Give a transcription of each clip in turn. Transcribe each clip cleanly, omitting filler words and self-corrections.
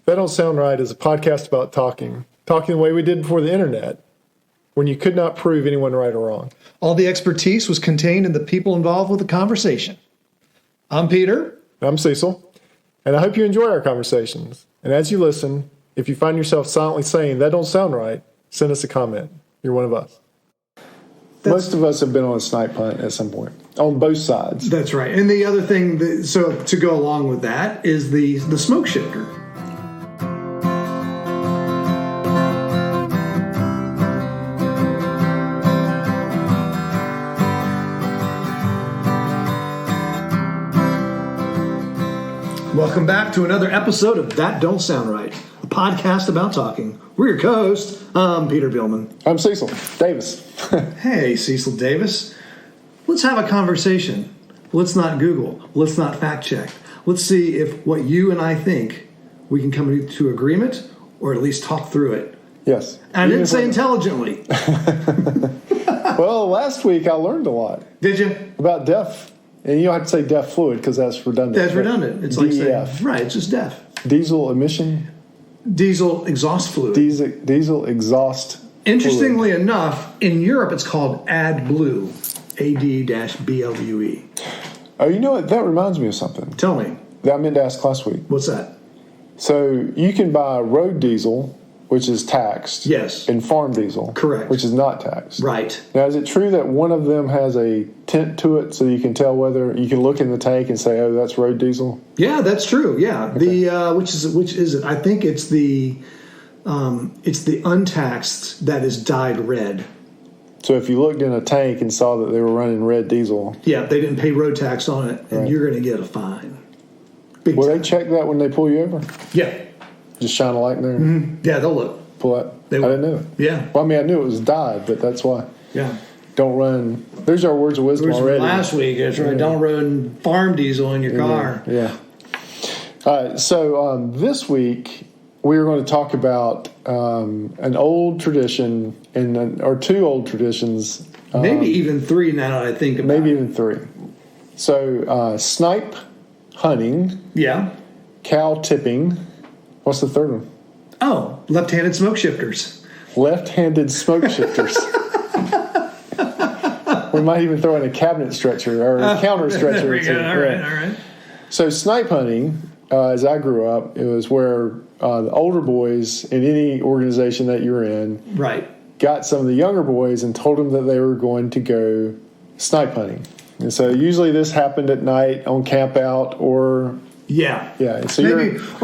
That Don't Sound Right is a podcast about talking the way we did before the internet, when you could not prove anyone right or wrong. All the expertise was contained in the people involved with the conversation. I'm Peter. I'm Cecil, and I hope you enjoy our conversations. And as you listen, if you find yourself silently saying, that don't sound right, send us a comment. You're one of us. Most of us have been on a snipe hunt at some point, on both sides. That's right. And the other thing, so to go along with that, is the smoke shifter. Welcome back to another episode of That Don't Sound Right, a podcast about talking. We're your co-hosts. I'm Peter Billman. I'm Cecil Davis. Hey, Cecil Davis. Let's have a conversation. Let's not Google. Let's not fact check. Let's see if what you and I think, we can come to agreement or at least talk through it. Yes. And I didn't say intelligently. Well, last week I learned a lot. Did you? About DEF. And you don't have to say DEF fluid because that's redundant. That's redundant. It's like saying, right, it's just DEF. Diesel emission. Diesel exhaust fluid. Diesel exhaust Interestingly enough, in Europe it's called AdBlue. AD-BLUE. Oh, you know what? That reminds me of something. Tell me. That I meant to ask last week. What's that? So you can buy road diesel, which is taxed. Yes. And farm diesel. Correct. Which is not taxed. Right. Now, is it true that one of them has a tint to it so you can tell whether you can look in the tank and say, oh, that's road diesel? Yeah, that's true. Yeah. Okay. The which is it? I think it's the untaxed that is dyed red. So if you looked in a tank and saw that they were running red diesel. Yeah, they didn't pay road tax on it, and you're going to get a fine. Big time. They check that when they pull you over? Yeah. Just shine a light in there? Mm-hmm. Yeah, they'll look. Pull that? I didn't know it. Yeah. Well, I mean, I knew it was dyed, but that's why. Yeah. Don't run. There's our words of wisdom already. Last week, that's right. Yeah. Don't run farm diesel in your car. Yeah. All right. So this week, we are going to talk about an old tradition or two old traditions. Maybe even three now that I think about it. Maybe even three. So snipe hunting. Yeah. Cow tipping. What's the third one? Oh, left-handed smoke shifters. Left-handed smoke shifters. We might even throw in a cabinet stretcher or a counter stretcher. There we go. All right. So snipe hunting, as I grew up, it was where the older boys in any organization that you're in got some of the younger boys and told them that they were going to go snipe hunting. And so usually this happened at night on camp out or... Yeah. So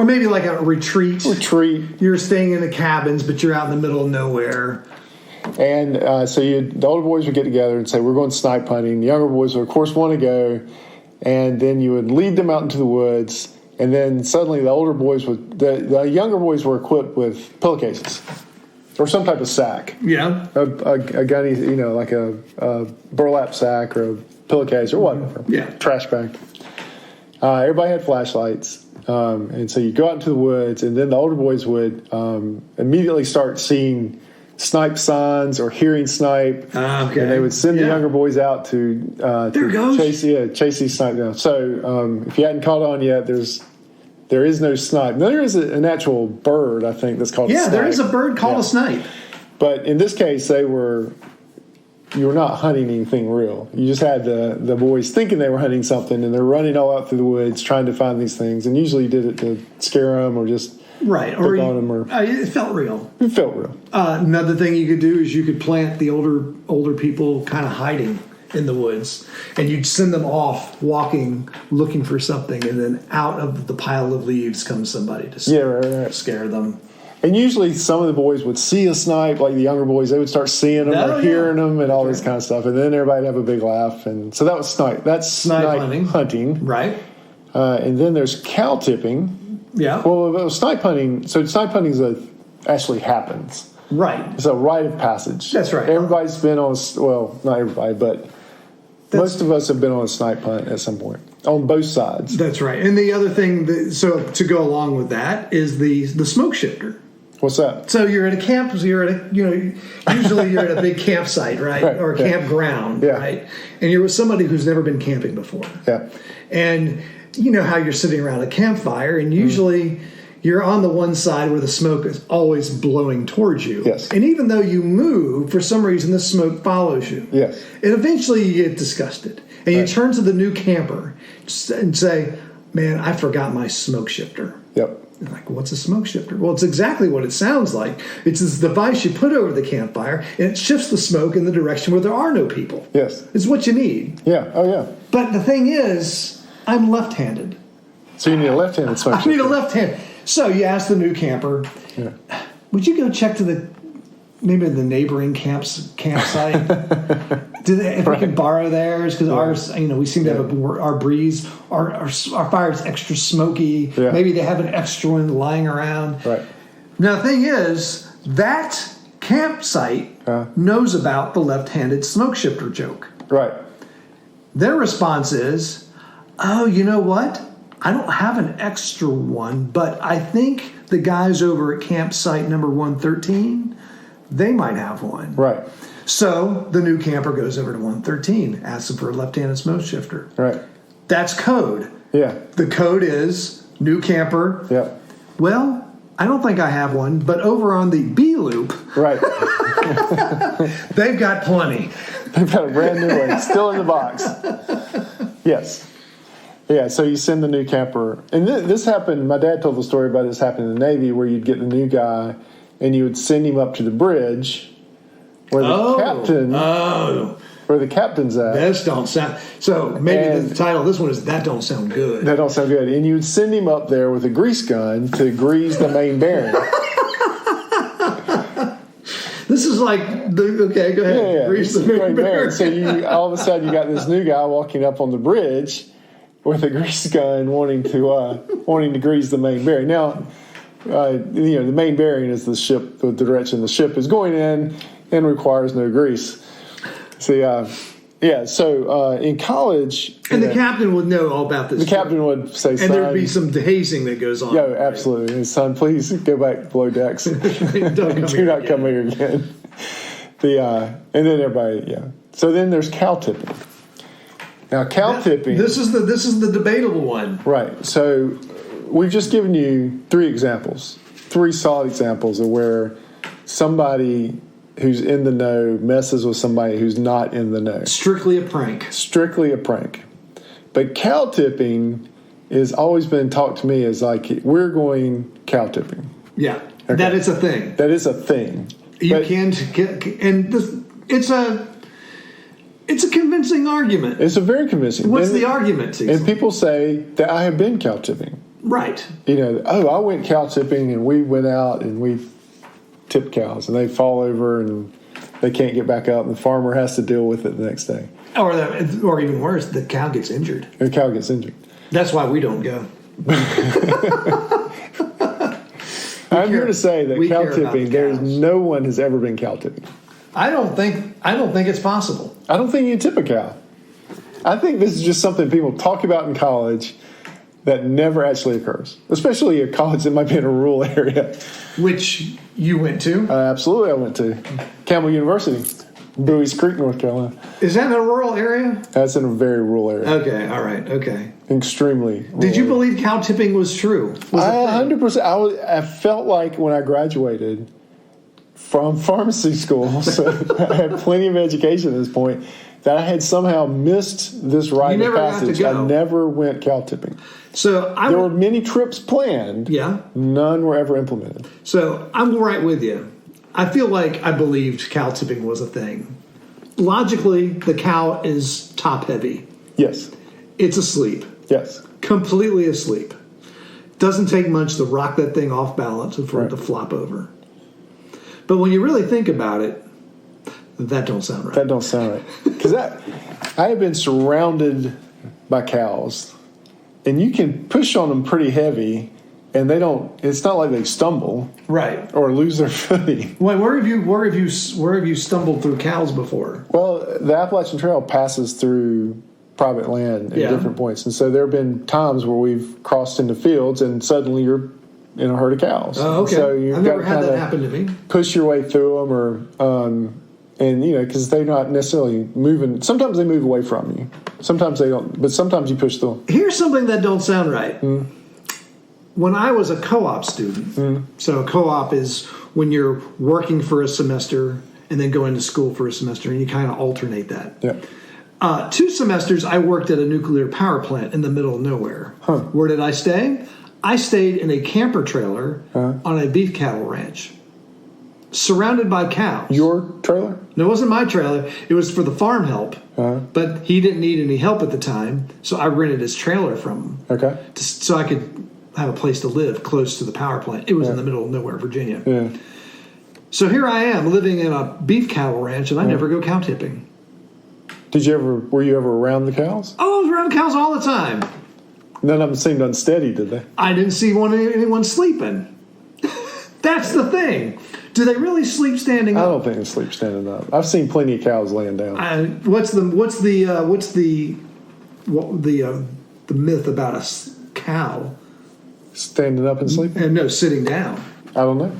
maybe like a retreat. Retreat. You're staying in the cabins, but you're out in the middle of nowhere. And so the older boys would get together and say, we're going snipe hunting. The younger boys would, of course, want to go. And then you would lead them out into the woods. And then suddenly the older boys the younger boys were equipped with pillowcases or some type of sack. Yeah. A gunny, like a burlap sack or a pillowcase or whatever. Yeah. Trash bag. Everybody had flashlights, and so you go out into the woods, and then the older boys would immediately start seeing snipe signs or hearing snipe, okay. And they would send the younger boys out to chase these snipe down. So if you hadn't caught on yet, there is no snipe. Now, there is an actual bird, I think, that's called a snipe. Yeah, there is a bird called a snipe. But in this case, you were not hunting anything real. You just had the boys thinking they were hunting something, and they're running all out through the woods trying to find these things. And usually you did it to scare them or just pick on them. It felt real. It felt real. Another thing you could do is you could plant the older people kind of hiding in the woods, and you'd send them off walking, looking for something, and then out of the pile of leaves comes somebody to scare them. And usually some of the boys would see a snipe, like the younger boys, they would start seeing them or hearing them and all this kind of stuff. And then everybody would have a big laugh. And so that was snipe. That's snipe hunting. Right. And then there's cow tipping. Yeah. Well, snipe hunting, so snipe hunting actually happens. Right. It's a rite of passage. That's right. Everybody's been on, not everybody, but most of us have been on a snipe hunt at some point. On both sides. That's right. And the other thing, so to go along with that, is the smoke shifter. What's that? So you're at a camp. Usually you're at a big campsite, right? Or a campground, right? And you're with somebody who's never been camping before. Yeah. And you know how you're sitting around a campfire, and usually, you're on the one side where the smoke is always blowing towards you. Yes. And even though you move, for some reason the smoke follows you. Yes. And eventually you get disgusted. And you turn to the new camper and say, man, I forgot my smoke shifter. Yep. You're like, what's a smoke shifter? Well, it's exactly what it sounds like. It's this device you put over the campfire, and it shifts the smoke in the direction where there are no people. Yes. It's what you need. Yeah. Oh, yeah. But the thing is, I'm left-handed. So you need a left-handed smoke shifter. I need a left-handed. So you ask the new camper, would you go check to maybe the neighboring campsite? If we can borrow theirs, because ours, we seem to have our breeze, our fire is extra smoky. Yeah. Maybe they have an extra one lying around. Right. Now the thing is, that campsite knows about the left-handed smoke shifter joke. Right. Their response is, oh, you know what? I don't have an extra one, but I think the guys over at campsite number 113, they might have one. Right. So the new camper goes over to 113, asks them for a left-handed smoke shifter. Right. That's code. Yeah. The code is new camper. Yep. Well, I don't think I have one, but over on the B loop, right, they've got plenty. They've got a brand new one, still in the box. Yes. Yeah, so you send the new camper. And this happened, my dad told the story about this happening in the Navy, where you'd get the new guy and you would send him up to the bridge where where the captain's at. This don't sound... So maybe the title of this one is That Don't Sound Good. That don't sound good. And you would send him up there with a grease gun to grease the main bearing. This is like... Okay, go ahead. Yeah, grease the main bearing. So all of a sudden you got this new guy walking up on the bridge with a grease gun wanting to grease the main bearing. Now, the main bearing is the direction the ship is going in and requires no grease. So, so in college... And the captain would know all about this. The captain would say, and there'd be some hazing that goes on. Yeah, absolutely. And son, please go back below decks. Do not come here again. And then everybody, So then there's cow tipping. Now, cow tipping... This is the debatable one. Right. So we've just given you three solid examples of where somebody who's in the know messes with somebody who's not in the know. Strictly a prank. But cow tipping has always been talked to me as like, we're going cow tipping. Yeah. Okay. That is a thing. That is a thing. It's a convincing argument. It's a very convincing. What's the argument, Cecil? And people say that I have been cow tipping. Right. I went cow tipping and we went out and we tipped cows and they fall over and they can't get back up and the farmer has to deal with it the next day. Or even worse, the cow gets injured. The cow gets injured. That's why we don't go. I'm here to say that cow tipping, no one has ever been cow tipping. I don't think it's possible. I don't think you tip a cow. I think this is just something people talk about in college that never actually occurs, especially a college that might be in a rural area. Which you went to? Absolutely, I went to Campbell University, Bowie's Creek, North Carolina. Is that in a rural area? That's in a very rural area. Okay, all right, okay. Extremely rural. Did you believe cow tipping was true? 100%. I felt like when I graduated from pharmacy school, so I had plenty of education at this point, that I had somehow missed this rite of passage. I never went cow tipping. So there were many trips planned. Yeah. None were ever implemented. So I'm right with you. I feel like I believed cow tipping was a thing. Logically, the cow is top heavy. Yes. It's asleep. Yes. Completely asleep. Doesn't take much to rock that thing off balance and for it to flop over. But when you really think about it, that don't sound right. That don't sound right. Because I have been surrounded by cows, and you can push on them pretty heavy, and they don't. It's not like they stumble, right, or lose their footing. Wait, where have you stumbled through cows before? Well, the Appalachian Trail passes through private land at different points, and so there have been times where we've crossed into fields, and suddenly you're in a herd of cows. Oh, okay. So you've I've never had that happen to me. Push your way through them, or and because they're not necessarily moving. Sometimes they move away from you. Sometimes they don't. But sometimes you push through. Here's something that don't sound right. when I was a co-op student, so co-op is when you're working for a semester and then going to school for a semester, and you kind of alternate that. Yeah. 2 semesters, I worked at a nuclear power plant in the middle of nowhere. Huh. Where did I stay? I stayed in a camper trailer on a beef cattle ranch, surrounded by cows. Your trailer? No, it wasn't my trailer. It was for the farm help. But he didn't need any help at the time, so I rented his trailer from him. Okay. So I could have a place to live close to the power plant. It was in the middle of nowhere, Virginia. Yeah. So here I am living in a beef cattle ranch, and I never go cow tipping. Were you ever around the cows? Oh, I was around cows all the time. None of them seemed unsteady, did they? I didn't see anyone sleeping. That's the thing. Do they really sleep standing up? I don't think they sleep standing up. I've seen plenty of cows laying down. What's the myth about a cow Standing up and sleeping? and no sitting down? I don't know.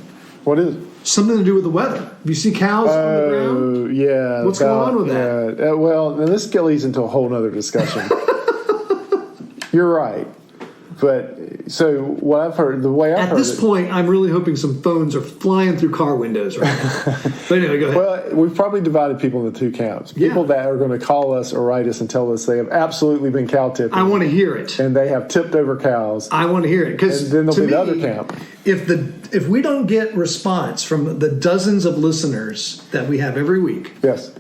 What is it? Something to do with the weather. You see cows on the ground? Yeah. What's going on with that? Yeah. Well, now this leads into a whole other discussion. You're right. But so what I've heard, the way I've heard At this point, I'm really hoping some phones are flying through car windows right now. But anyway, go ahead. Well, we've probably divided people into 2 camps. People that are going to call us or write us and tell us they have absolutely been cow tipping. I want to hear it. And they have tipped over cows. I want to hear it. Because then there'll be the other camp. If we don't get response from the dozens of listeners that we have every week, Yes.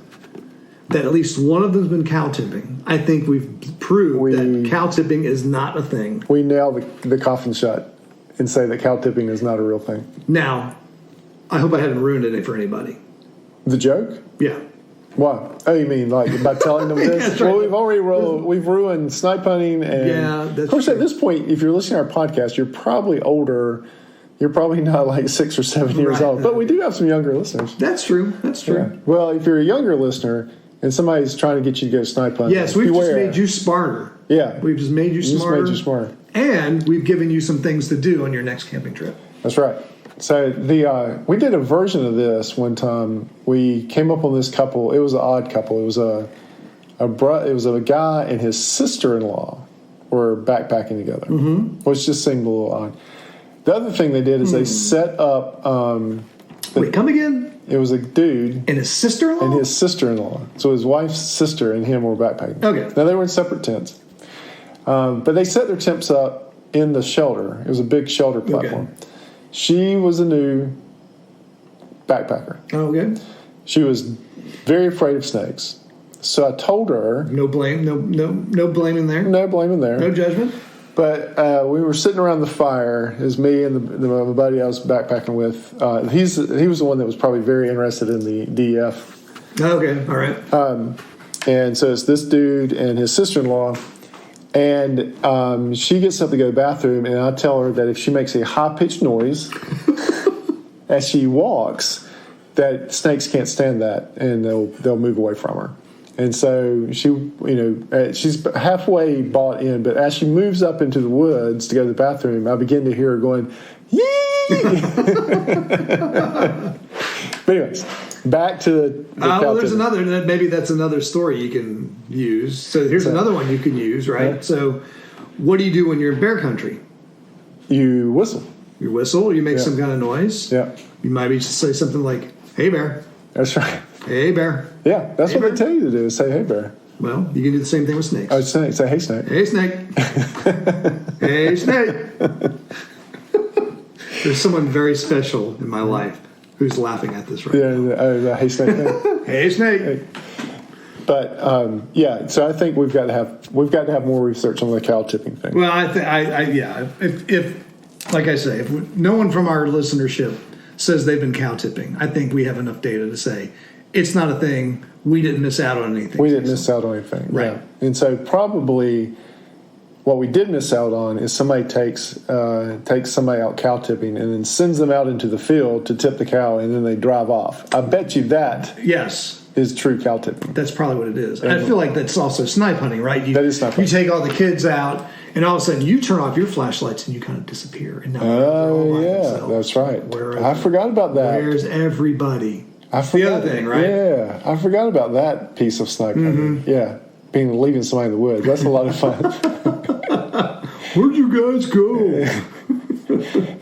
that at least one of them's been cow tipping, I think we've proved that cow tipping is not a thing. We nail the coffin shut and say that cow tipping is not a real thing. Now, I hope I haven't ruined it for anybody. The joke? Yeah. Why? Oh, you mean like by telling them this? That's right. Well, we've ruined snipe hunting, and that's of course true. at this point, if you're listening to our podcast, you're probably older. You're probably not like 6 or 7 years old, but we do have some younger listeners. That's true. That's true. Yeah. Well, if you're a younger listener and somebody's trying to get you to go snipe hunting, Yes, we've just made you smarter. Yeah, We've just made you smarter. And we've given you some things to do on your next camping trip. That's right. So we did a version of this one time. We came up on this couple. It was an odd couple. It was a guy and his sister-in-law were backpacking together, which just seemed a little odd. The other thing they did is they set up. Wait, come again? It was a dude and his sister-in-law. And his sister-in-law. So his wife's sister and him were backpacking. Okay. Now they were in separate tents, but they set their tents up in the shelter. It was a big shelter platform. Okay. She was a new backpacker. Oh, okay. She was very afraid of snakes. So I told her. No blame. No blaming there. No blaming there. No judgment. But we were sitting around the fire. It was me and the buddy I was backpacking with. He was the one that was probably very interested in the DEF. Okay, all right. And so it's this dude and his sister-in-law. And she gets up to go to the bathroom, and I tell her that if she makes a high-pitched noise as she walks, that snakes can't stand that, and they'll move away from her. And so she, she's halfway bought in, but as she moves up into the woods to go to the bathroom, I begin to hear her going, yee! But anyways, back to the well, there's another. Maybe that's another story you can use. So here's another one you can use, right? Yeah. So, what do you do when you're in bear country? You whistle. You whistle. You make some kind of noise. Yeah. You might just say something like, "Hey, bear." That's right. Hey, bear. Yeah, that's what they tell you to do, is say, hey, bear. Well, you can do the same thing with snakes. Oh, say, hey, snake. Hey, snake. Hey, snake. There's someone very special in my life who's laughing at this right now. Hey, snake. Hey, snake. Hey. But, so I think we've got to have more research on the cow tipping thing. Well, if like I say, if no one from our listenership says they've been cow tipping, I think we have enough data to say it's not a thing. We didn't miss out on anything. We didn't miss out on anything. Right. Yeah. And so probably what we did miss out on is somebody takes somebody out cow tipping and then sends them out into the field to tip the cow, and then they drive off. I bet you that is true cow tipping. That's probably what it is. I feel like that's also snipe hunting, right? That is snipe hunting. You take all the kids out, and all of a sudden you turn off your flashlights and you kind of disappear. And now that's right. I forgot about that. Where's everybody? That's the other thing, right? Yeah, I forgot about that piece of snipe hunting. Yeah, leaving somebody in the woods. That's a lot of fun. Where'd you guys go?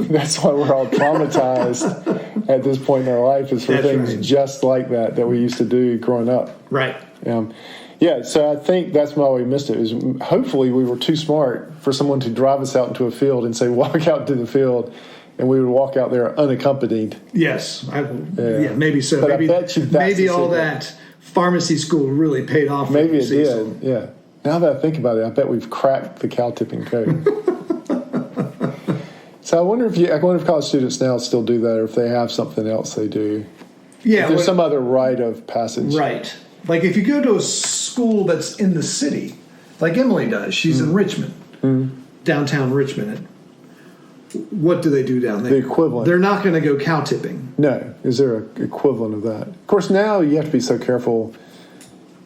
That's why we're all traumatized at this point in our life, is for things just like that we used to do growing up. Right. Yeah, so I think that's why we missed it. Is hopefully we were too smart for someone to drive us out into a field and say, walk out to the field, and we would walk out there unaccompanied. Yes. Maybe so. But maybe all that pharmacy school really paid off. Maybe it did, yeah. Now that I think about it, I bet we've cracked the cow tipping code. So I wonder if college students now still do that, or if they have something else they do. Yeah. If there's some other rite of passage. Right. Like if you go to a school that's in the city, like Emily does, she's in Richmond, downtown Richmond. What do they do down there? The equivalent. They're not going to go cow tipping. No. Is there an equivalent of that? Of course, now you have to be so careful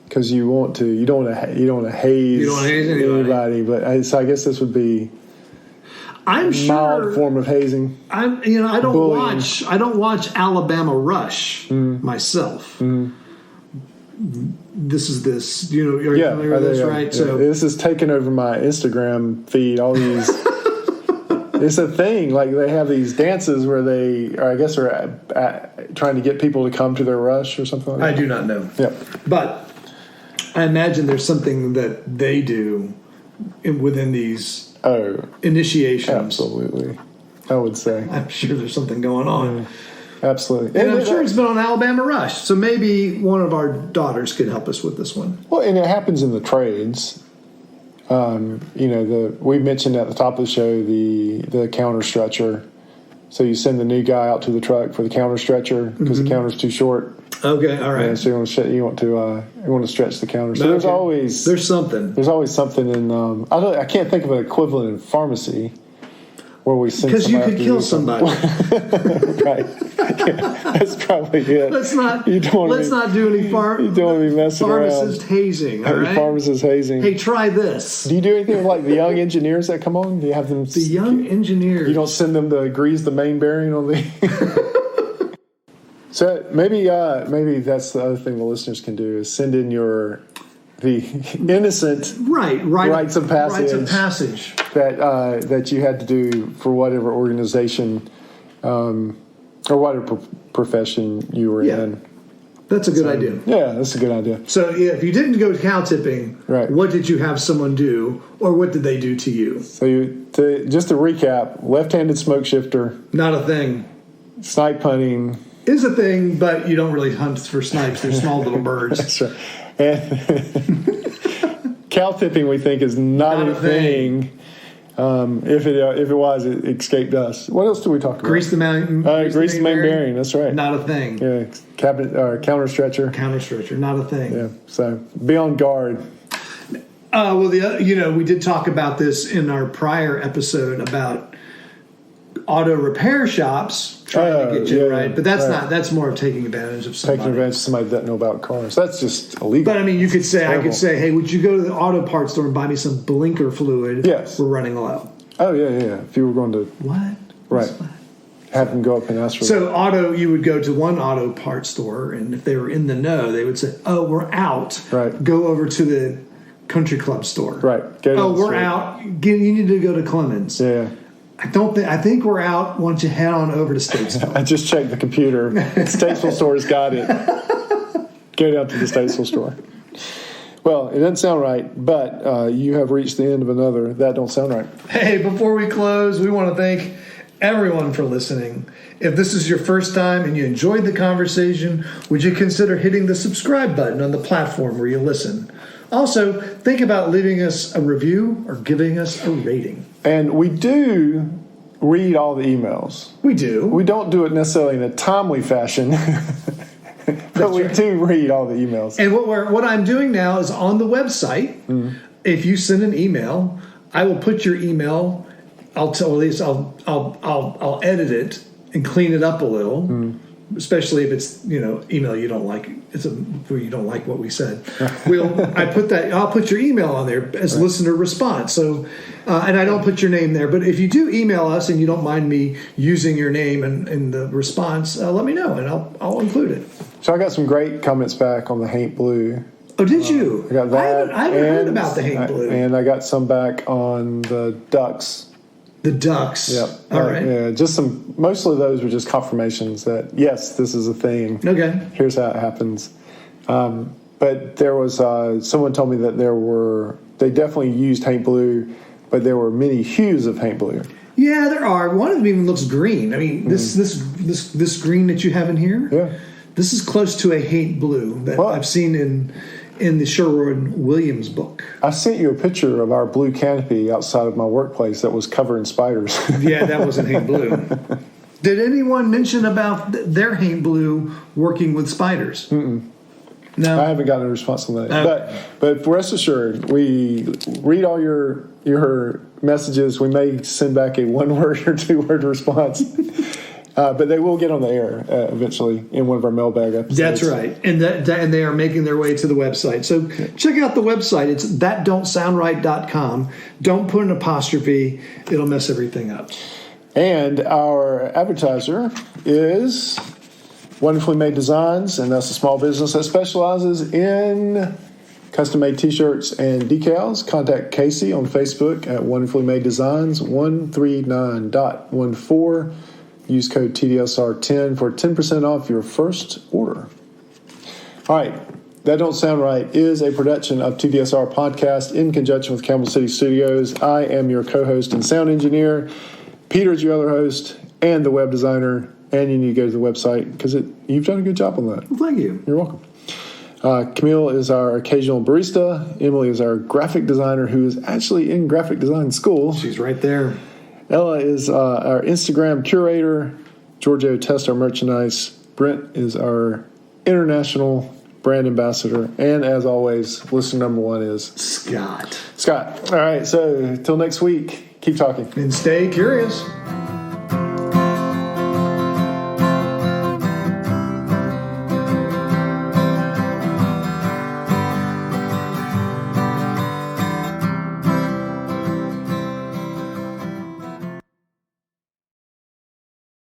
because you don't want to haze anybody. But so I guess this would be a mild form of hazing. I don't watch Alabama Rush myself. This is this. You're familiar with this, right? Yeah. So this is taking over my Instagram feed. All these. It's a thing. Like they have these dances where they, or I guess, are trying to get people to come to their rush or something like that. I do not know. Yeah, but I imagine there's something that they do within these initiations. Absolutely, I would say. I'm sure there's something going on. Yeah. Absolutely. And I'm sure it's been on Alabama Rush. So maybe one of our daughters could help us with this one. Well, and it happens in the trades. We mentioned at the top of the show the counter stretcher. So you send the new guy out to the truck for the counter stretcher because the counter's too short. Okay, all right. And so you want to stretch the counter. So there's something. There's always something in. I can't think of an equivalent in pharmacy where we send because you could kill somebody. Right. Yeah, that's probably it. Let's not do any you don't want to be messing pharmacist around. hazing. All right. Pharmacist hazing. Hey, try this. Do you do anything with like the young engineers that come on? Do you have them? The young engineers. You don't send them to grease the main bearing on the. So maybe that's the other thing the listeners can do is send in the innocent rites of passage that you had to do for whatever organization or whatever profession you were in. That's a good idea. Yeah, that's a good idea. So if you didn't go cow tipping, what did you have someone do, or what did they do to you? So just to recap, left-handed smoke shifter. Not a thing. Snipe hunting. Is a thing, but you don't really hunt for snipes. They're small little birds. That's right. And cow tipping, we think, is not a thing. If it was, it escaped us. What else do we talk about? Grease the main bearing. That's right. Not a thing. Yeah, counter stretcher. Counter stretcher, not a thing. Yeah. So be on guard. We did talk about this in our prior episode about auto repair shops trying to get you right, but that's more of taking advantage of somebody. Taking advantage of somebody that doesn't know about cars. That's just illegal. But I mean, I could say, hey, would you go to the auto parts store and buy me some blinker fluid? Yes. We're running low. Oh yeah. If you were going to what? Right. Have them go up and ask for you would go to one auto parts store, and if they were in the know, they would say, "Oh, we're out. Right. Go over to the country club store. Right. We're out. You need to go to Clemens. Yeah. I think we're out. Why don't you head on over to Statesville? I just checked the computer. Statesville store's got it. Go down to the Statesville store. Well, it doesn't sound right, but you have reached the end of another. That don't sound right. Hey, before we close, we want to thank everyone for listening. If this is your first time and you enjoyed the conversation, would you consider hitting the subscribe button on the platform where you listen? Also, think about leaving us a review or giving us a rating. And we do read all the emails. We do. We don't do it necessarily in a timely fashion, but we do read all the emails. And what I'm doing now is on the website. If you send an email, I will put your email. I'll edit it and clean it up a little. Especially if it's email you don't like, where you don't like what we said. I'll put your email on there as listener response. So, and I don't put your name there. But if you do email us and you don't mind me using your name in the response, let me know and I'll include it. So I got some great comments back on the Haint Blue. Oh, did you? I got that. I haven't heard about the Haint Blue. And I got some back on the ducks. The ducks. Yep. All right. Yeah, mostly those were just confirmations that, yes, this is a thing. Okay. Here's how it happens. But there was, someone told me that they definitely used haint blue, but there were many hues of haint blue. Yeah, there are. One of them even looks green. I mean, this green that you have in here. Yeah. This is close to a haint blue that I've seen in the Sherwood-Williams book. I sent you a picture of our blue canopy outside of my workplace that was covered in spiders. Yeah, that wasn't haint blue. Did anyone mention about their haint blue working with spiders? Mm-mm. No, I haven't gotten a response on that. But rest assured, we read all your messages. We may send back a 1-word or 2-word response. But they will get on the air eventually in one of our mailbag episodes. That's right. And and they are making their way to the website. So check out the website. It's thatdon'tsoundright.com. Don't put an apostrophe. It'll mess everything up. And our advertiser is Wonderfully Made Designs, and that's a small business that specializes in custom-made T-shirts and decals. Contact Casey on Facebook at Wonderfully Made Designs 139.14. Use code TDSR10 for 10% off your first order. All right. That Don't Sound Right is a production of TDSR Podcast in conjunction with Campbell City Studios. I am your co-host and sound engineer. Peter's your other host and the web designer. And you need to go to the website because you've done a good job on that. Well, thank you. You're welcome. Camille is our occasional barista. Emily is our graphic designer who is actually in graphic design school. She's right there. Ella is our Instagram curator. Giorgio tests our merchandise. Brent is our international brand ambassador. And as always, listener number 1 is Scott. All right, so till next week, keep talking. And stay curious.